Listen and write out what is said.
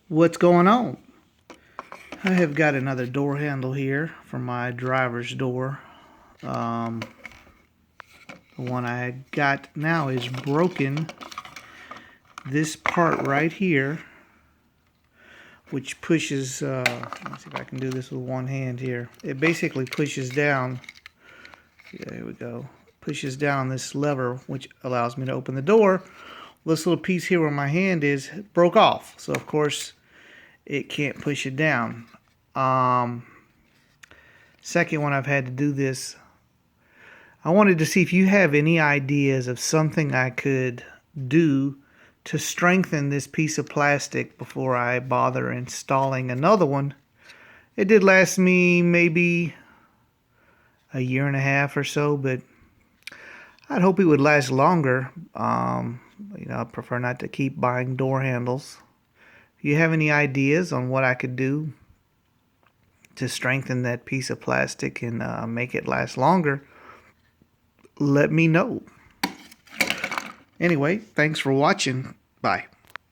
What's going on? I have got another door handle here for my driver's door. The one I got now is broken. This part right here, which pushes, let's see if I can do this with one hand here. It basically pushes down, there we go, pushes down this lever, which allows me to open the door. This little piece here where my hand is broke off. So of course, it can't push it down. Second one I've had to do this, I wanted to see if you have any ideas of something I could do to strengthen this piece of plastic before I bother installing another one. It did last me maybe a year and a half or so, but I'd hope it would last longer. I prefer not to keep buying door handles. If you have any ideas on what I could do to strengthen that piece of plastic and make it last longer, let me know. Anyway, thanks for watching. Bye.